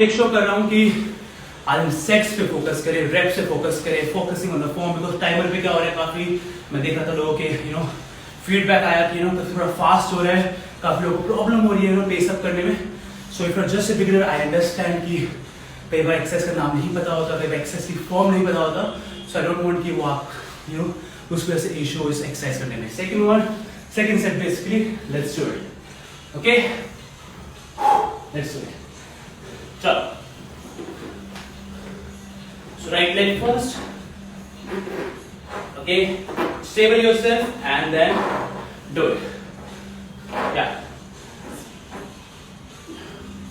एक शो कर रहा हूँ कि आज हम सेट्स पे फोकस करें, रेप से फोकस करें, focusing on the form. Because timer पे क्या हो रहा है, काफी मैं देख रहा था लोगों के फीडबैक आया कि थोड़ा फास्ट हो रहा है, काफी लोगों को प्रॉब्लम हो रही है पेस अप करने में। So if you are just a beginner, I understand कि कई बार एक्सरसाइज का नाम नहीं पता होता, कई बार एक्सरसाइज की फॉर्म नहीं पता होता। सो आई डोंट वांट कि वो आप उस वजह से इशू इस एक्सरसाइज करने में। Second set basically let's do it. Okay, let's do it. चलो, so right leg first, okay, stable yourself and then do it. Yeah,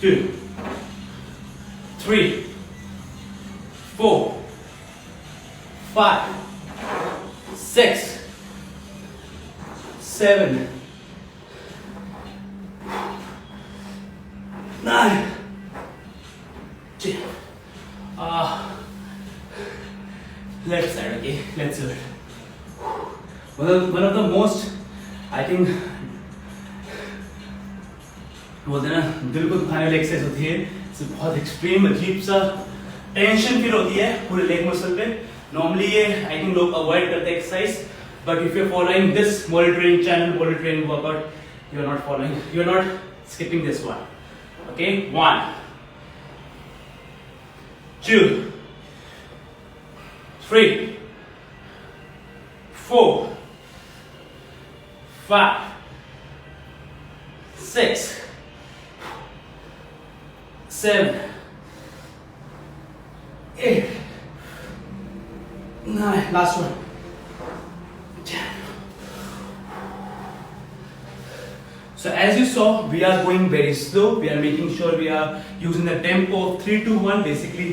2 3 4 5 6 7 9 left side. Okay, let's do it. One of the most, I think, बोलते हैं ना, दिल को दुखाने वाली exercise होती है। बहुत एक्सट्रीम अजीब सा टेंशन फील होती है पूरे लेग मसल पे। नॉर्मली ये आई थिंक लोग अवॉइड करते हैं exercise, but if you are following this body training channel, body training workout, you are not following, you are not skipping this one. Okay, 1 2 3 4 5 6 7 8 9, last one, 10. So as you saw, we are going very slow. We are making sure we are using the tempo of 3 2 1. Basically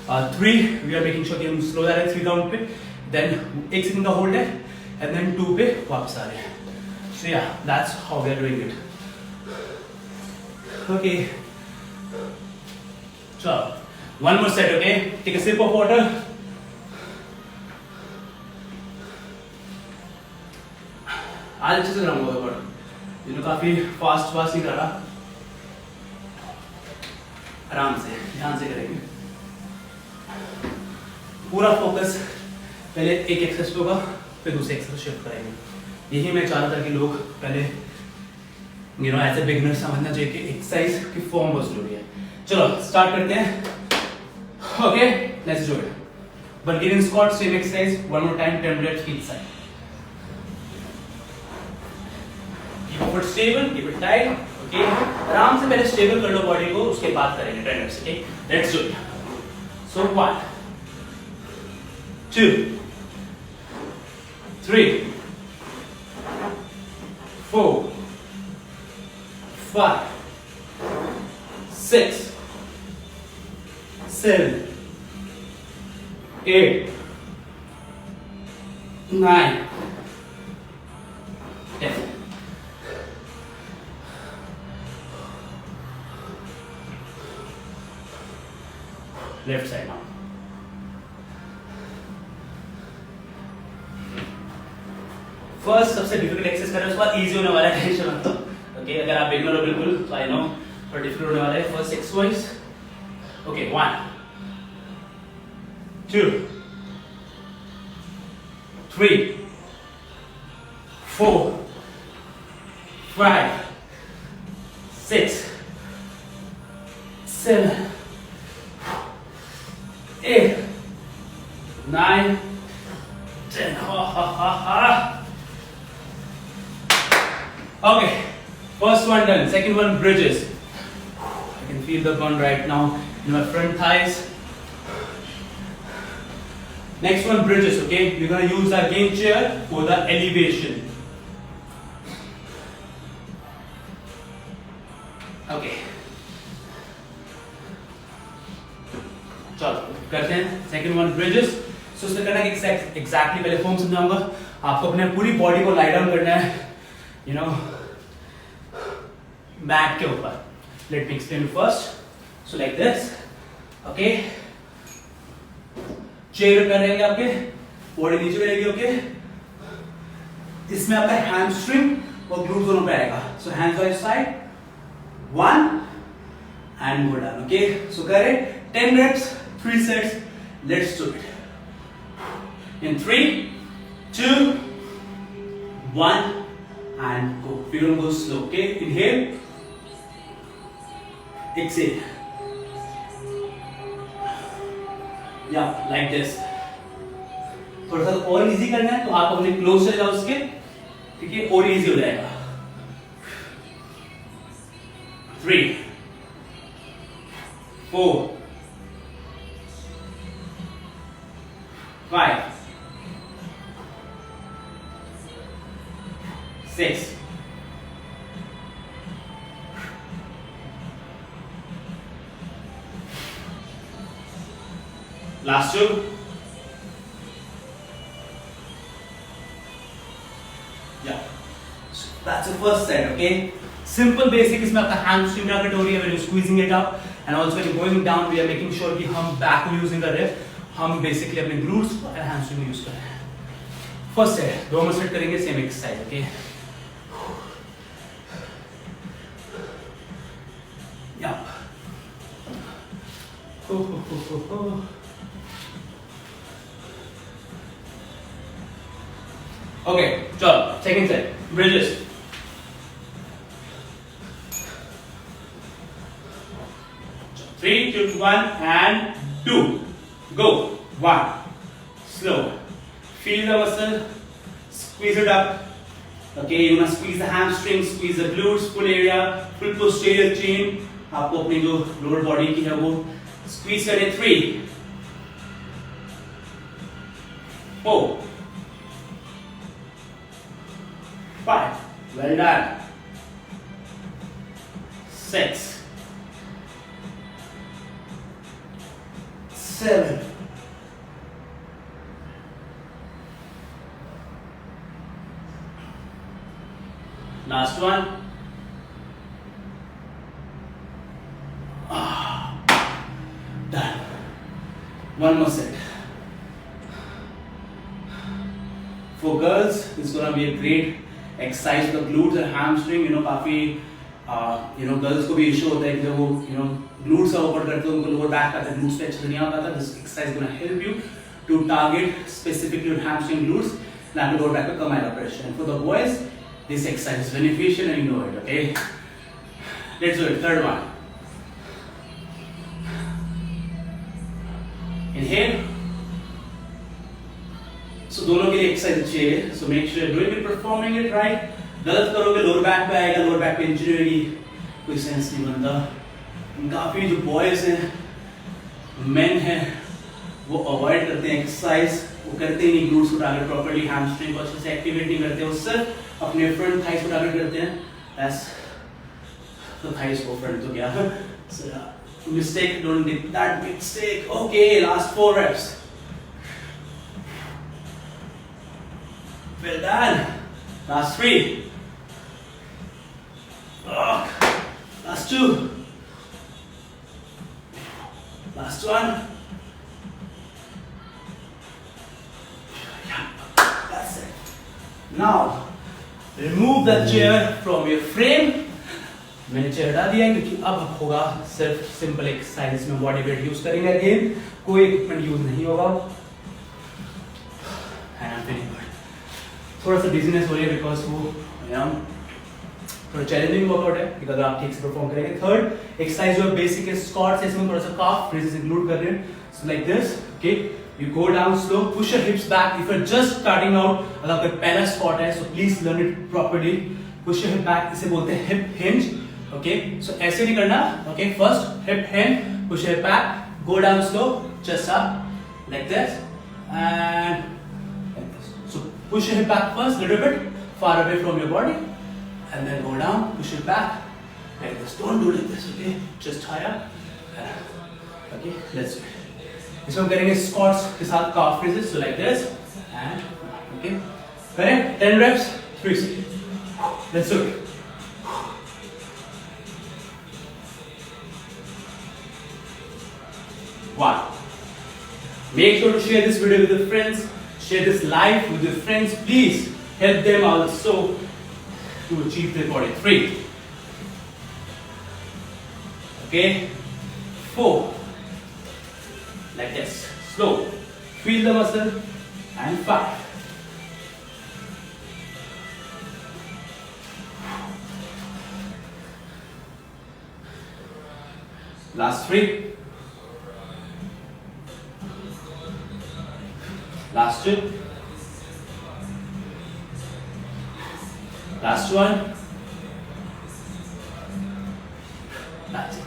3 we are making sure कि हम slow जा रहे हैं 3 count पे, then 1 second का hold है, and then 2 पे वापस आ रहे हैं. So yeah, that's how we are doing it. Okay, so one more set. Okay, take a sip of water. आज अच्छे से कराऊंगा वर्कआउट, काफी फास्ट नहीं कर रहा, आराम से ध्यान से करेंगे। पूरा फोकस पहले एक एक्सरसाइज पे होगा, फिर दूसरे एक्सरसाइज शिफ्ट करेंगे। यही मैं चाहता था कि लोग पहले एज ए बिगिनर समझना चाहिए कि एक्सरसाइज की फॉर्म बहुत जरूरी है। चलो स्टार्ट करते हैं। Okay, let's do it. Bulgarian squat, same exercise, one more time, 10 reps each side. Keep it stable, keep it tight. Okay, आराम से पहले स्टेबल कर लो बॉडी को, उसके बाद करेंगे 10 reps. Okay, let's do it. So 1 2 3 4 5 6 7 8 9 10. Left side now. First सबसे difficult exercise कर रहे हैं, उसके बाद इजी होने वाला है, टेंशन मत लो। ओके, अगर आप बिगिनर हो बिल्कुल, तो आई नो थोड़ा डिफिकल्ट होने वाला है first exercise. Okay, 1 2 3 4 5 6 7 8 9 10. Okay, first one done. Second one, bridges. I can feel the burn right now in my front thighs. Next one, bridges. Okay, we're gonna use our gain chair for the elevation. Okay, चलो करते हैं second one, bridges. So उससे करना exactly पहले form समझाऊंगा आपको। अपने पूरी बॉडी को लाई डाउन करना है, मैट के ऊपर। Let me explain first. So like this, okay, chair पे रहेंगे आपके, बॉडी नीचे में रहेगी। ओके, इसमें आपका हैमस्ट्रिंग और ग्लूट दोनों पे आएगा। So hands on your side, 1 and go down. Okay, so करें 10 reps, 3 sets. Let's do it. In 3, 2, 1, and go. We're gonna go slow. Okay, inhale, exhale. Yeah, like this. थोड़ा सा और इजी करना है तो आप अपने क्लोज चले जाओ उसके, ठीक है, और इजी हो जाएगा. 3, 4, 5, 6, 2. Yeah, so that's the first set. Okay, simple basic इसमें आपका hamstring target हो रही है when you're squeezing it up, and also when you're going down we are making sure कि हम back को use नहीं कर रहे, हम basically अपने glutes और hamstring को use कर रहे हैं. First set, 2 सेट करेंगे same exercise. Okay, yeah. Okay, चलो second set, bridges. Three, 2, 1, and 2. Go. 1. Slow. Feel the muscle. Squeeze it up. Okay, you wanna squeeze the hamstrings, squeeze the glutes, full area, full posterior chain. आपको अपनी जो lower body की है वो squeeze करें. 3, 4, 5. Well done. 6, 7. Last one. Done. One more set. For girls, it's gonna be a great exercise for the glutes and hamstring. You know, काफी girls को भी इशू होता है कि जब वो glutes का ऊपर करते हैं उनको lower back का glutes पे अच्छे से नहीं आ पाता. This exercise is gonna help you to target specifically on hamstring, glutes, and आपके lower back पे कम आएगा pressure. And for the boys, this exercise is beneficial and you know it. Okay, let's do it. Third one. Inhale. So दोनों के लिए exercise अच्छी है. So make sure you're doing it, performing it right. गलत करोगे lower back पे आएगा, lower back पे इंजरी होगी, कोई सेंस नहीं बनता. काफी जो बॉयज हैं, मेन हैं, वो अवॉइड करते हैं एक्सरसाइज, वो करते ही नहीं ग्लूट्स को टारगेट प्रॉपर्ली, हैमस्ट्रिंग को अच्छे से एक्टिवेट नहीं करते, वो सिर्फ अपने फ्रंट थाइस को टारगेट करते हैं. एस तो थाइस को फ्रंट तो क्या, mistake, don't make that mistake. Okay, last 4 reps. Well done. Last 3. Last 2. Last 1. Yeah, that's it. Now, remove the chair from your frame. मैंने चेयर हटा दिया क्योंकि अब होगा सिर्फ सिंपल एक्सरसाइज में बॉडी वेट यूज करेंगे. अगेन कोई इक्विपमेंट यूज नहीं होगा. थोड़ा सा बिजनेस हो रही है बिकॉज वो थोड़ा चैलेंजिंग वर्कआउट है अगर आप ठीक से परफॉर्म करेंगे. थर्ड एक्सरसाइज जो बेसिक है स्क्वाट्स है, इसमें थोड़ा सा काफ फ्रेजेस इंक्लूड कर रहे हैं. So like this. Okay, you go down slow, push your hips back. If you are just starting out, अगर आपका पहला स्क्वाट है, so please learn it properly. Push your hip back, इसे बोलते हैं हिप हिंज. ओके, सो ऐसे नहीं करना. Okay, first hip hinge, push your hip back, go down slow, chest up like this and push your hip back first, little bit far away from your body, and then go down, push it back like this. Don't do like this, okay? Just higher. Okay, let's do it. इसमें हम करेंगे squats के साथ calf raises, so like this, and okay, करें 10 reps, 3 seconds. Let's do it. One. Make sure to share this video with your friends. Share this live with your friends. Please help them also to achieve their body. 3. Okay, 4, like this, slow, feel the muscle, and 5. Last 3. Last 2. Last 1. That's it.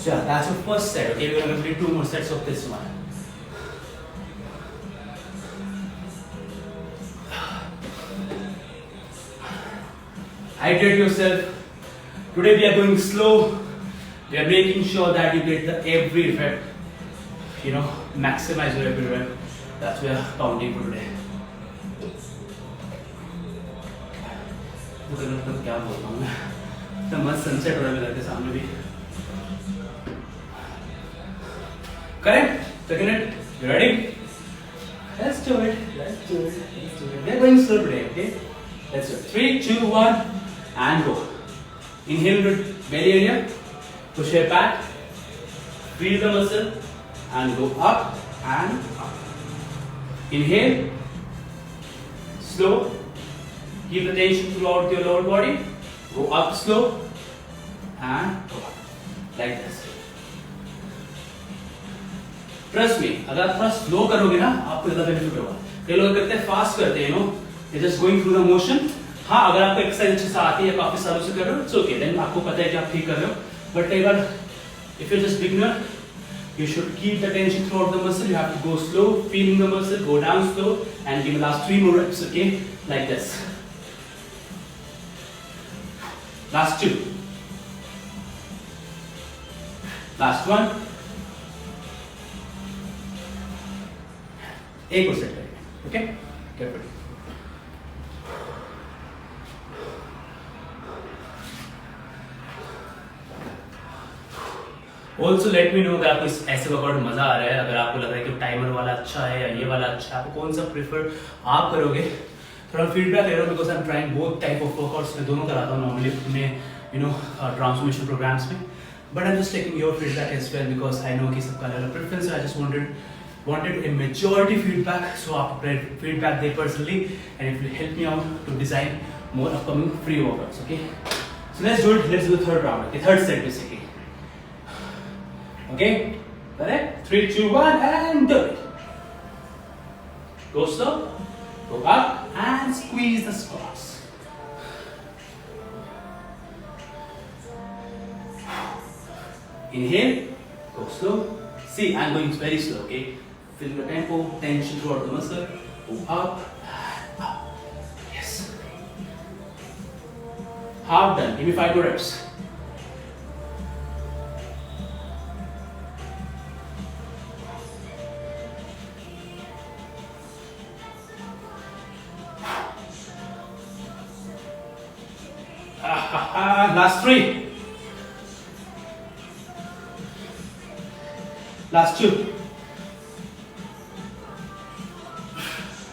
So yeah, that's your first set. Okay, we're going to complete 2 more sets of this one. Hydrate yourself. Today we are going slow. We are making sure that you get the every rep. You know, maximize your every rep. That's why we are counting for today. तो क्या बोलता हूँ मैं, तो मस्त sunset हो रहा है मेरे घर के सामने भी. Correct? Second it. You ready? Let's do it. Let's do it. Let's do it. We are going slow today. Okay? Let's do it. 3, 2, 1, and go. Inhale to belly area. Push your back. Feel the muscle, and go up and up. Inhale. Slow. Keep the tension throughout your lower body. Go up slow and go up. Like this. Trust me, अगर आप थोड़ा slow करोगे ना, आपको ज्यादा benefit होगा. कई लोग करते हैं फास्ट करते हैं, you know, they're just going through the motion. हाँ, अगर आपको एक्सरसाइज अच्छे से आती है, काफी सालों से कर रहे हो, it's okay. Then आपको पता है कि आप ठीक कर रहे हो. But कई बार, if you're just beginner, you should keep the tension throughout the muscle. You have to go slow, feeling the muscle, go down slow, and give the last 3 more reps. Okay, like this. Last 2. Last 1. एक और set करेंगे. Okay, carefully. Also let me know अगर आपको इस ऐसे workout मजा आ रहा है, अगर आपको लग रहा है कि टाइमर वाला अच्छा है या ये वाला अच्छा है, आपको कौन सा प्रेफर आप करोगे. थोड़ा फीडबैक ले रहा हूँ, because I am trying both type of workouts. मैं दोनों कराता हूँ नॉर्मली अपने यू नो ट्रांसफॉर्मेशन प्रोग्राम्स में. But I am just taking your feedback as well, because I know कि सबका अलग प्रेफरेंस है. I just wanted a majority feedback, so after feedback there personally, and it will help me out to design more upcoming free workouts. Okay, so let's do it. Let's do the third round. Okay, third set basically. Okay, correct? 3, 2, 1, and do it. Go slow, go up, and squeeze the squats. Inhale, go slow. See, I'm going very slow. Okay. Feel the tempo, tension throughout the muscle. Go up and up. Yes. Half done. Give me 5 more reps. Last 3. Last 2.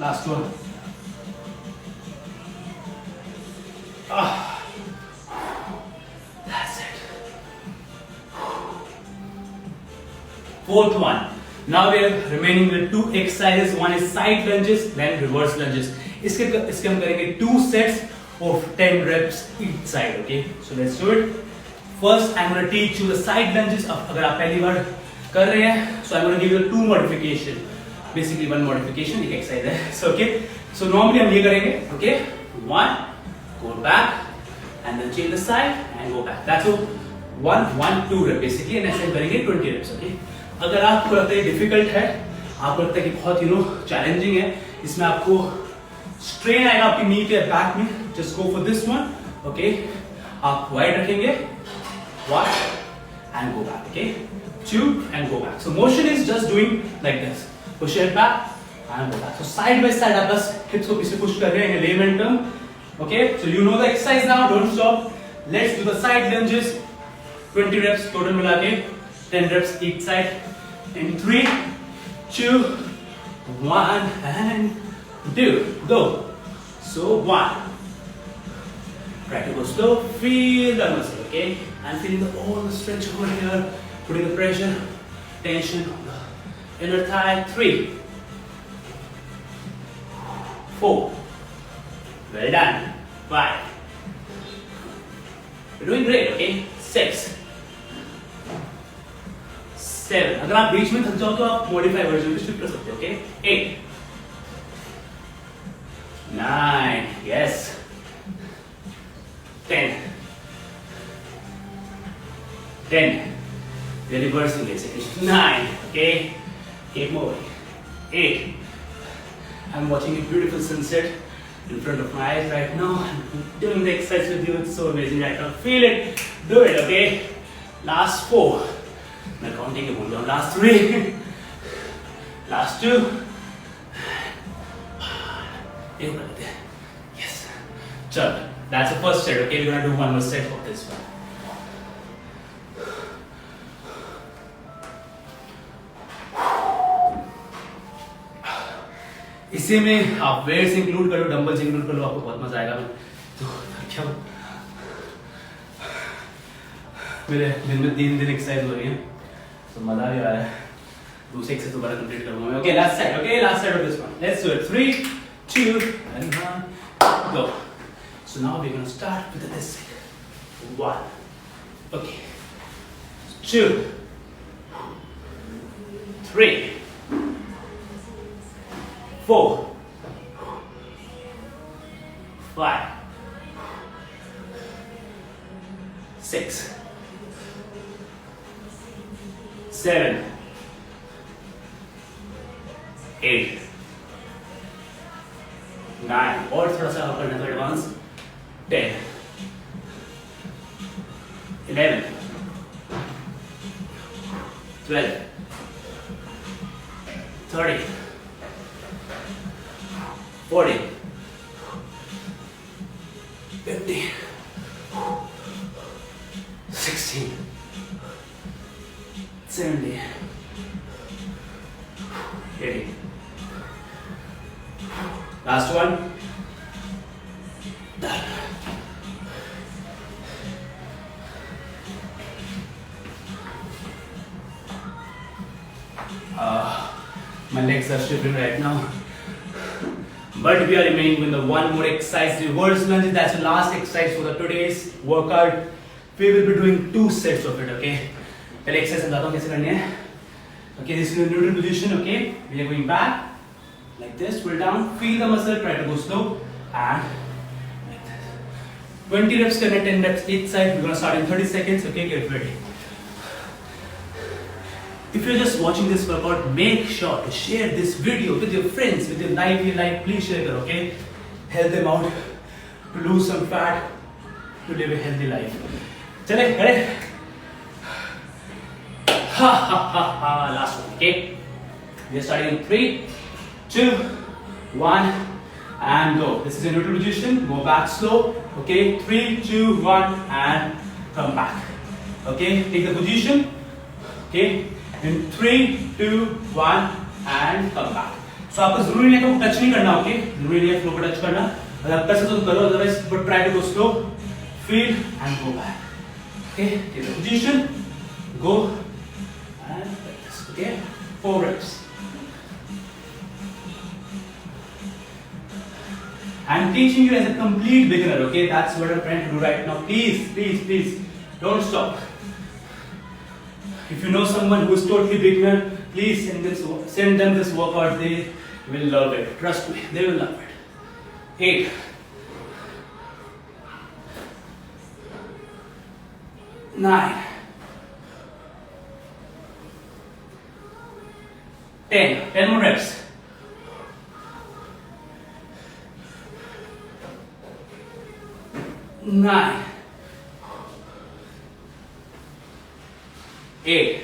Last 1. That's it. Fourth one. Now we are remaining with 2 exercises. One is side lunges, then reverse lunges. इसके हम करेंगे 2 sets of 10 reps each side. Okay, so let's do it. First, I'm going to teach you the side lunges. अगर आप पहली बार कर रहे हैं, so I'm going to give you 2 modification. Basically 1 modification, एक exercise है. So okay, so normally हम ये करेंगे. Okay, 1, go back, and then change the side and go back. That's all. 1, 1, 2 rep basically, and ऐसे हम करेंगे 20 reps. Okay, अगर आपको लगता है difficult है, आपको लगता है कि बहुत challenging है, इसमें आपको strain आएगा आपकी knee पे back में, just go for this one. Okay, आप wide रखेंगे, 1 and go back. Okay, 2 and go back. So motion is just doing like this. Push it back and go back. So side by side आप बस hips को पीछे push कर रहे हैं layman term. Okay, so you know the exercise now. Don't stop. Let's do the side lunges. 20 reps total मिला के 10 reps each side. In 3, 2, 1 and 2. Go. So 1. Try to go slow. Feel the muscle. okay? And feeling all the stretch over here, putting the pressure, tension on the inner thigh. 3, 4, well done. 5, you're doing great, okay? 6, 7, अगर आप बीच में थक जाओ तो आप modify version में shift कर सकते हो, okay? 8, 9, yes, 10, we're reversing it. 9, okay? Keep moving. 8, I'm watching a beautiful sunset in front of my eyes right now. I'm doing the exercise with you. It's so amazing right now. Feel it. Do it, okay? Last 4. I'm counting it down. Last 3. Last 2. Yes. Chal. That's the first set, okay? We're gonna do one more set of this one. इसी में आप weights include करो, dumbbells include करो, आपको बहुत मजा आएगा। तो क्या मेरे दिन में 3 दिन एक्सरसाइज हो रही है, तो मजा भी आ रहा है। दूसरे एक्सरसाइज दोबारा कंप्लीट करूंगा मैं। Okay, last side, okay, last side of this one. Let's do it. 3, 2 and 1, go. So now we're going to start with this side. 1, okay, 2, 3, 4, 5, 6, 7, 8, 9, और थोड़ा सा करना तो advance. 10, 11, 12, 13, 14, 15, 16, 17, 18. Last one. Done. My legs are shivering right now. But we are remaining with the one more exercise, reverse lunge. That's the last exercise for the today's workout. We will be doing 2 sets of it, okay? पहले exercise समझाता हूँ कैसे करनी है. Okay, this is the neutral position, okay? We are going back, like this, pull down, feel the muscle, try to go slow, and like this. 20 reps करने, 10 reps each side. We're gonna start in 30 seconds, okay? Get ready. If you're just watching this workout, make sure to share this video with your friends, with your life, please share it, okay? Help them out to lose some fat, to live a healthy life. Chale, ready? Ha ha ha ha, last one, okay? We are starting in 3, 2, 1, and go. This is a neutral position, go back slow, okay? 3, 2, 1, and come back. Okay, take the position, okay? In 3, 2, 1 and come back. So आपको जरूरी नहीं है कि touch नहीं करना, okay? जरूरी नहीं है फ्लो को टच करना। अगर आप कर सकते हो तो करो, otherwise but try to go slow, feel and go back. Okay, take the position, go and like this. Okay, 4 reps. I'm teaching you as a complete beginner. Okay, that's what I'm trying to do right now. Please, please, please, don't stop. If you know someone who is totally beginner, please send them this workout. They will love it. Trust me, they will love it. 8, 9, 10 more reps. 9, 8,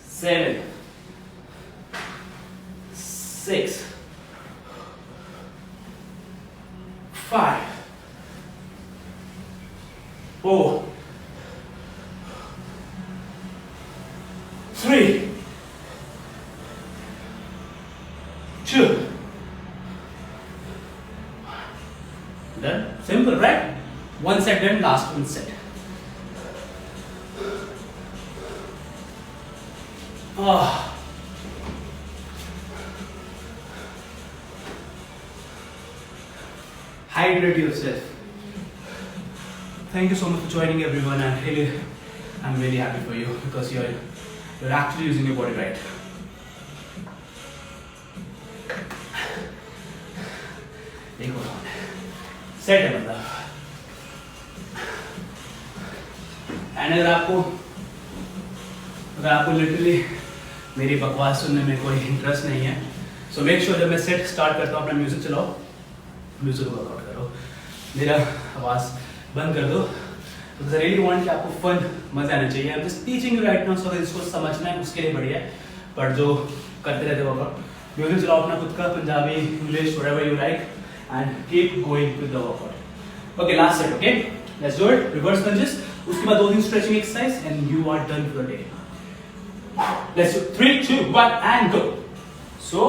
7, 6, 5, 4, 3, 2. Done? Simple, right? One set done, last one set. Hydrate yourself. Thank you so much for joining, everyone. I'm really happy for you because you're actually using your body right. एक और set है मतलब. And अगर आपको literally मेरी बकवास सुनने में कोई इंटरेस्ट नहीं है, सो मेक श्योर जब मैं सेट स्टार्ट करता हूँ अपना म्यूजिक चलाओ, म्यूजिक वर्कआउट करो, मेरा आवाज़ बंद कर दो. तो आई रियली वांट कि आपको फन मजा आना चाहिए. I am just teaching you right now, so इसको समझना है उसके लिए बढ़िया है. पर जो करते रहते वर्कआउट, म्यूजिक चलाओ अपना खुद का, Punjabi, English, whatever you like, and keep going with the workout. Okay, last set. Okay, let's do it. Reverse lunges, उसके बाद 2-3 stretching exercise and you are done for the day. Let's do 3, 2, 1 and go. So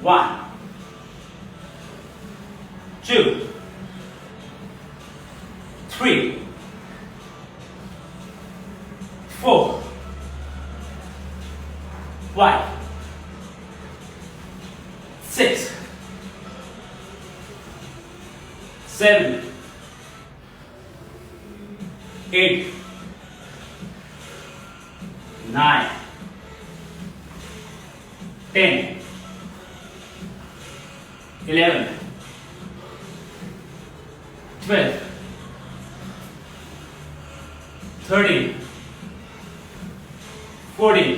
1, 2, 3, 4, 5, 6, 7, 8, 9, 10, 11, 12, 13, 14,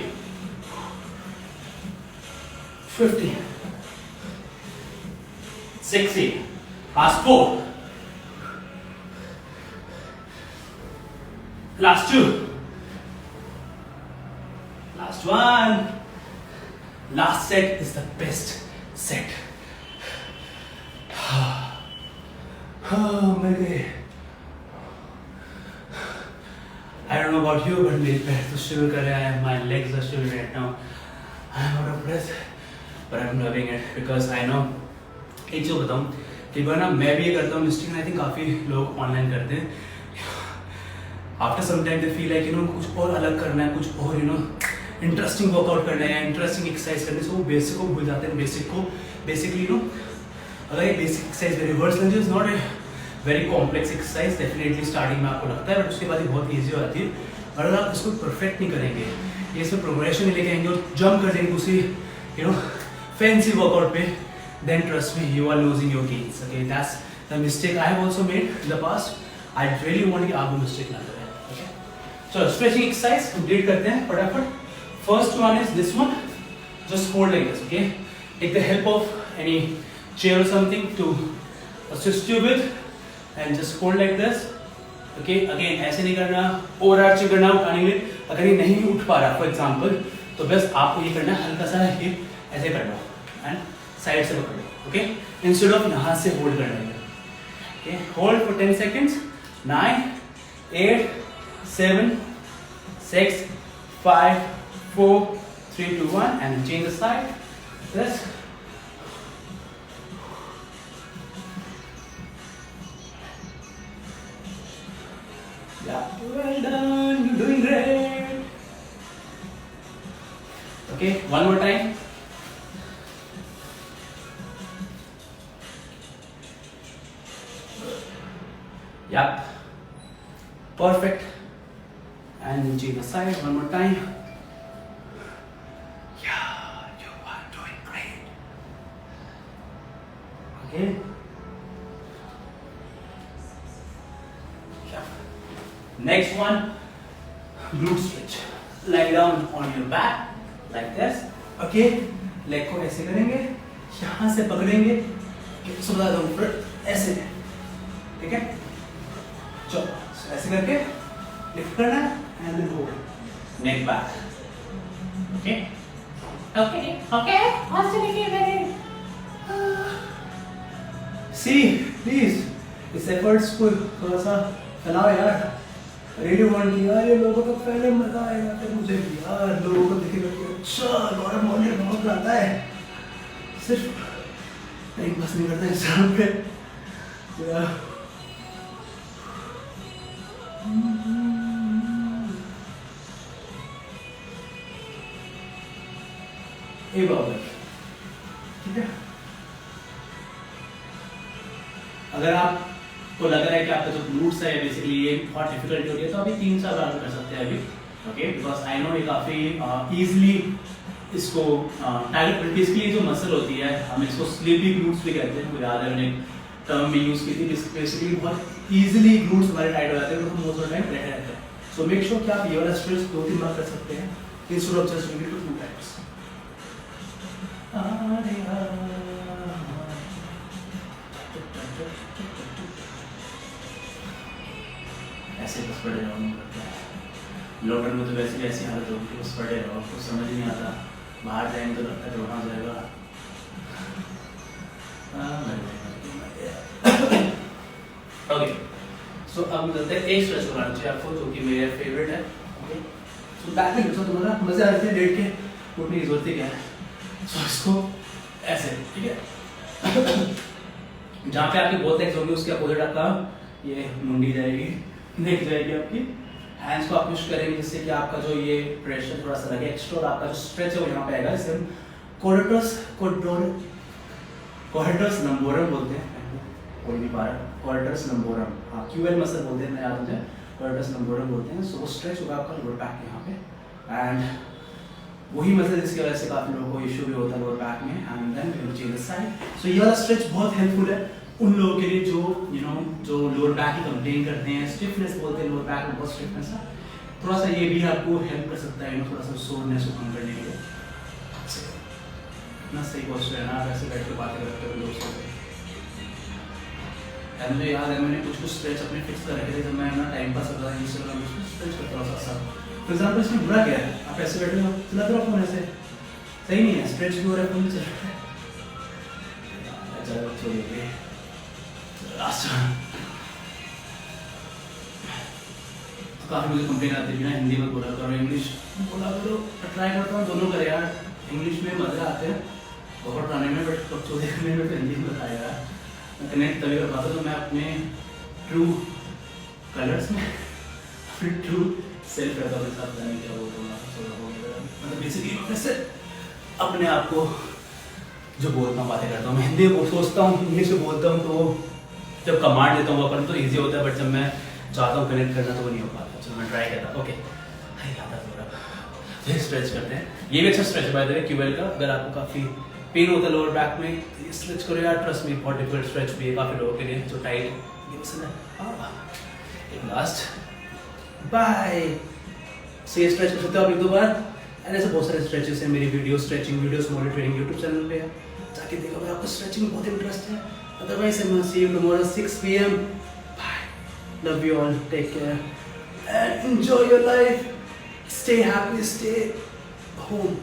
15, 16, last 4, last 2, last 1, last set is the best set. मैं गए. I don't know about you, but मेरे पैर तो शिवर कर रहे हैं. My legs are shivering right now. I'm out of breath, but I'm loving it because I know. एक चीज़ बताऊँ कि बार ना मैं भी ये करता हूँ मिस्टेक. आई थिंक काफ़ी लोग ऑनलाइन करते हैं. After some time they feel like कुछ और अलग करना है, कुछ और इंटरेस्टिंग वर्कआउट करना है या इंटरेस्टिंग एक्सरसाइज करने से वो बेसिक को भूल जाते हैं. बेसिकली अगर ये basic exercise reverse lunge is not a very complex exercise. Definitely starting में आपको लगता है, बट उसके बाद ये बहुत ईजी हो जाती है. और अगर आप इसको परफेक्ट नहीं करेंगे, ये इसमें प्रोग्रेशन नहीं लेके आएंगे और जंप कर देंगे उसी फैंसी वर्कआउट पे, then trust me, you are losing your gains. Okay, that's the mistake I have also made in the past. I really want कि आप वो mistake ना करें. Okay, so stretching exercise complete करते हैं फटाफट. First one is this one. Just hold like this. Okay, take the help of any chair or something to assist you with, and just hold like this. Okay, again ऐसे नहीं करना, overarching करना उठाने के लिए. अगर ये नहीं उठ पा रहा, for example, तो बस आपको ये करना, हल्का सा हिप ऐसे करना and साइड से पकड़ो. ओके, इंस्टेड ऑफ यहाँ से होल्ड करना है. Okay, hold for 10 seconds. 9, 8, 7, 6, 5, 4, 3, 2, 1 and change the side. This. Yeah, well done. You're doing great. Okay, one more time. Yep, perfect. And change the side one more time. Yeah, you are doing great. Okay. Yeah. Next one, glute stretch. Lie down on your back like this. Okay. Leg को ऐसे करेंगे, यहाँ से पकड़ेंगे, सुबह दो ऊपर ऐसे, ठीक है? चलो ऐसे करके लिफ्ट करना and then hold neck back. Okay okay okay, हंसने के मेरे सी प्लीज इस एफर्ट्स को थोड़ा सा फैलाओ यार. रियली वांट कि यार ये लोगों को पहले मजा आएगा, फिर मुझे भी यार लोगों को देखेगा कि अच्छा गौरव मौर्य बहुत आता है, सिर्फ टाइम पास नहीं करता इंस्टाग्राम पे. ए बराबर, ठीक है। अगर आपको लग रहा है कि आपका जो ग्लूट्स है बेसिकली ये बहुत डिफिकल्टी हो रही है तो अभी 3-4 राउंड कर सकते हैं अभी, ओके, बिकॉज आई नो ये काफ़ी ईजिली इसको टाइट, बेसिकली जो मसल होती है हम इसको स्लीपी ग्लूट्स भी कहते हैं, मुझे याद है मैंने टर्म में यूज़ की थी, बेसिकली बहुत ईजिली ग्लूट्स हमारे टाइट हो जाते हैं तो मोस्ट ऑफ टाइम बैठे रहते हैं। सो मेक श्योर कि आप ये वाला स्ट्रेच 2-3 बार कर सकते हैं instead of just doing it 2 times. ऐसे बस पड़े रहो, लॉकडाउन में तो वैसे ऐसी हालत होगी, बस पड़े रहो, कुछ समझ नहीं आता, बाहर जाएंगे तो लगता है रोना हो जाएगा। ओके, सो अब चलते हैं एक स्ट्रेच बनाना चाहिए आपको जो कि मेरा फेवरेट है। ओके, सो बैक में घुसो, तुम्हारा मजे आ रहे थे लेट के, उठने की जरूरत ही क्या है। सो इसको ऐसे, ठीक है, जहाँ पे आपकी बहुत लेग्स होंगी उसके अपोजिट आपका ये मुंडी जाएगी, नेक जाएगी आपकी, हैंड्स को आप पुश करेंगे जिससे कि आपका जो ये प्रेशर थोड़ा सा लगे एक्स्ट्रा, और आपका जो स्ट्रेच है वो यहाँ पे आएगा, इसे हम कोर्टस लंबोरम बोलते हैं, कोई नहीं पा रहा, कोर्टस लंबोरम, हाँ क्यूएल मसल बोलते हैं, मैं याद मुझे कोर्टस लंबोरम बोलते हैं। सो वो स्ट्रेच होगा आपका लोअर बैक के यहाँ पे, एंड वही मसल जिसकी वजह से काफ़ी लोगों को इशू भी होता है लोअर बैक में, and then we will change the side. So ये वाला स्ट्रेच बहुत हेल्पफुल है उन लोगों के लिए जो जो लोअर बैक की कंप्लेन करते हैं, स्टिफनेस बोलते हैं, लोअर बैक में बहुत स्टिफनेस है, थोड़ा सा ये भी आपको हेल्प कर सकता है, थोड़ा सा सोरनेस को कम करने के लिए। इतना सही पोस्टर है ना, आप ऐसे बैठ के बातें करते हो दोस्तों से। मुझे याद है मैंने कुछ स्ट्रेच अपने फिक्स कर रखे थे जब मैं ना टाइम पास करता था इंस्टाग्राम पे, स्ट्रेच करता था साथ। फॉर एग्जाम्पल इसमें बुरा क्या है, आप ऐसे बैठे हो चलाते रहो फोन, ऐसे सही नहीं है, स्ट्रेच भी हो रहा है, फोन भी चल रहा है। चलो छोड़िए, काफ़ी मुझे कंप्लेन आती है ना हिंदी में बोला करो, इंग्लिश बोला करो, ट्राई करता हूँ दोनों करे यार, इंग्लिश में मज़े आते हैं बहुत पढ़ाने में, बट बच्चों देखने में तो हिंदी में बताया यार, मैं कनेक्ट तभी कर पाता हूँ तो मैं अपने ट्रू कलर्स में अपने ट्रू सेल्फ रहता हूँ, साथ जाने क्या बोलता हूँ, मतलब बेसिकली वैसे अपने आप को जो बोलता हूँ बातें करता हूँ, मैं हिंदी में सोचता हूँ, इंग्लिश में बोलता हूँ, तो जब कमांड देता हूँ अपन तो ईजी होता है, बट जब मैं चाहता हूँ कनेक्ट करना तो वो नहीं हो पाता। चलो मैं ट्राई करता हूँ। ओके, ये स्ट्रेच करते हैं, ये भी अच्छा स्ट्रेच है बाय द वे क्यूएल का। अगर आपको काफ़ी पेन होता है लोअर बैक में तो ये स्ट्रेच करो यार, ट्रस्ट मी बहुत डिफिकल्ट स्ट्रेच भी है काफ़ी लोगों के लिए जो टाइट ये मसल है। एक लास्ट बाय, सो ये स्ट्रेच कर सकते हो आप 1-2 बार, एंड ऐसे बहुत सारे स्ट्रेचेस हैं, मेरी video stretching videos model training YouTube channel पे है, जाके देखो अगर आपको स्ट्रेचिंग में बहुत इंटरेस्ट है। Otherwise, I will see you tomorrow 6 p.m. Bye. Love you all. Take care. And enjoy your life. Stay happy. Stay home.